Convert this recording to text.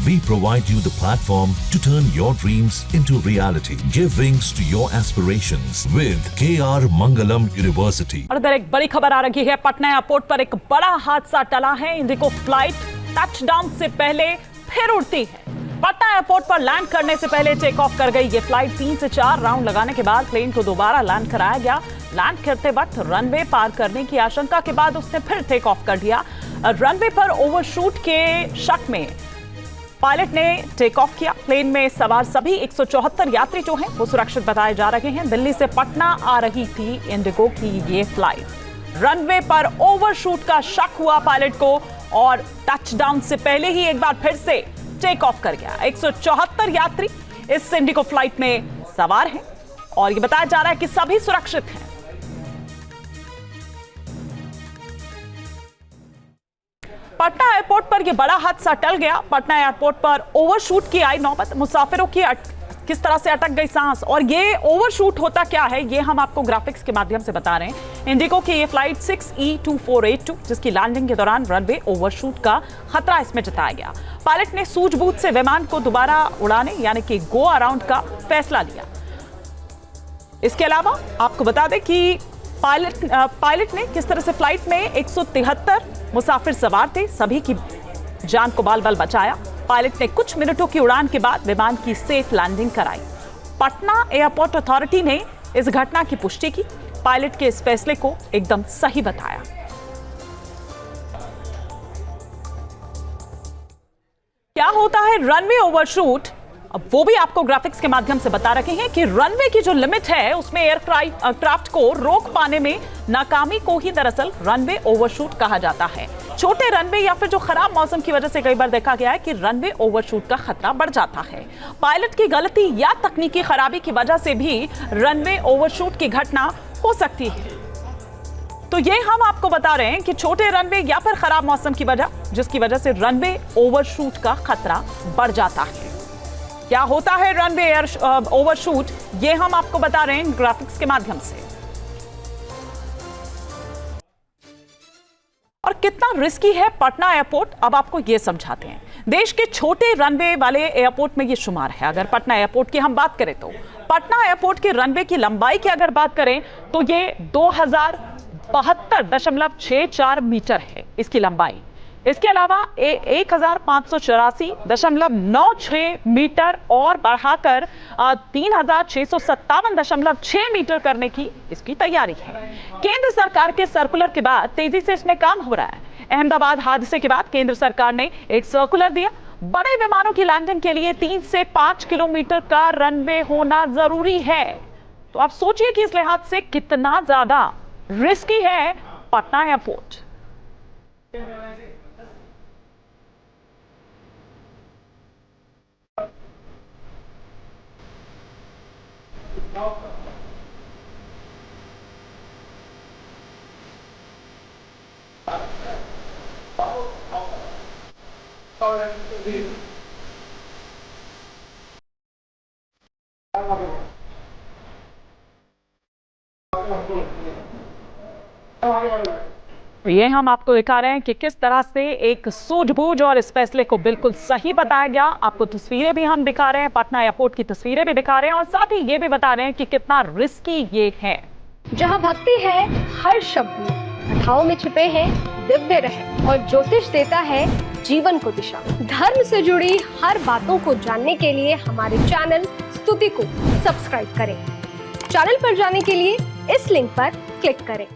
We provide you the platform to turn your dreams into reality. Give wings to your aspirations with KR Mangalam University. और इधर एक बड़ी खबर आ रही है। पटना एयरपोर्ट पर एक बड़ा हादसा टला है। इंडिगो फ्लाइट टचडाउन से पहले फिर उड़ती है। पटना एयरपोर्ट पर लैंड करने से पहले टेक ऑफ कर गई ये फ्लाइट। 3 से 4 राउंड लगाने के बाद प्लेन को दोबारा लैंड कराया गया। लैंड करते वक्त रनवे पार करने की आशंका के बाद उसने फिर टेक ऑफ कर दिया। रनवे पर ओवरशूट के शक में पायलट ने टेक ऑफ किया। प्लेन में सवार सभी 174 यात्री जो हैं वो सुरक्षित बताए जा रहे हैं। दिल्ली से पटना आ रही थी इंडिगो की ये फ्लाइट। रनवे पर ओवरशूट का शक हुआ पायलट को और टचडाउन से पहले ही एक बार फिर से टेक ऑफ कर गया। 174 यात्री इस इंडिगो फ्लाइट में सवार हैं और ये बताया जा रहा है कि सभी सुरक्षित हैं। पटना एयरपोर्ट पर यह बड़ा हादसा टल गया। पटना एयरपोर्ट पर ओवरशूट की आई नौबत। मुसाफिरों की किस तरह से अटक गई सांस और ये ओवरशूट होता क्या है ये हम आपको ग्राफिक्स के माध्यम से बता रहे हैं। इंडिगो की ये फ्लाइट 6E2482 जिसकी लैंडिंग के दौरान रनवे ओवरशूट का खतरा इसमें जताया गया। पायलट ने सूझबूझ से विमान को दोबारा उड़ाने यानी कि गो अराउंड का फैसला लिया। इसके अलावा आपको बता दें कि पायलट ने किस तरह से फ्लाइट में 173 मुसाफिर सवार थे, सभी की जान को बाल बाल बचाया। पायलट ने कुछ मिनटों की उड़ान के बाद विमान की सेफ लैंडिंग कराई। पटना एयरपोर्ट अथॉरिटी ने इस घटना की पुष्टि की। पायलट के इस फैसले को एकदम सही बताया। क्या होता है रनवे ओवरशूट, अब वो भी आपको ग्राफिक्स के माध्यम से बता रहे हैं कि रनवे की जो लिमिट है उसमें एयरक्राफ्ट को रोक पाने में नाकामी को ही दरअसल रनवे ओवरशूट कहा जाता है। छोटे रनवे या फिर जो खराब मौसम की वजह से कई बार देखा गया है कि रनवे ओवरशूट का खतरा बढ़ जाता है। पायलट की गलती या तकनीकी खराबी की वजह से भी रनवे ओवरशूट की घटना हो सकती है। तो ये हम आपको बता रहे हैं कि छोटे रनवे या फिर खराब मौसम की वजह जिसकी वजह से रनवे ओवरशूट का खतरा बढ़ जाता है। क्या होता है रनवे ओवरशूट ये हम आपको बता रहे हैं ग्राफिक्स के माध्यम से। और कितना रिस्की है पटना एयरपोर्ट अब आपको ये समझाते हैं। देश के छोटे रनवे वाले एयरपोर्ट में ये शुमार है। अगर पटना एयरपोर्ट की हम बात करें तो पटना एयरपोर्ट के रनवे की लंबाई की अगर बात करें तो ये 2072.64 मीटर है इसकी लंबाई। इसके अलावा 1584.96 मीटर और बढ़ाकर 3657.6 मीटर करने की इसकी तैयारी है। केंद्र सरकार के सर्कुलर के बाद तेजी से इसमें काम हो रहा है। अहमदाबाद हादसे के बाद केंद्र सरकार ने एक सर्कुलर दिया। बड़े विमानों की लैंडिंग के लिए 3 से 5 किलोमीटर का रनवे होना जरूरी है। तो आप सोचिए कि इस लिहाज से कितना ज्यादा रिस्की है पटना एयरपोर्ट। ये हम आपको दिखा रहे हैं कि किस तरह से एक सूझबूझ और इस फैसले को बिल्कुल सही बताया गया। आपको तस्वीरें भी हम दिखा रहे हैं, पटना एयरपोर्ट की तस्वीरें भी दिखा रहे हैं और साथ ही ये भी बता रहे हैं कि कितना रिस्की ये है। जहाँ भक्ति है हर शब्द में, कथाओं में छुपे हैं दिव्य रहस्य और ज्योतिष देता है जीवन को दिशा। धर्म से जुड़ी हर बातों को जानने के लिए हमारे चैनल स्तुति को सब्सक्राइब करें। चैनल पर जाने के लिए इस लिंक पर क्लिक करें।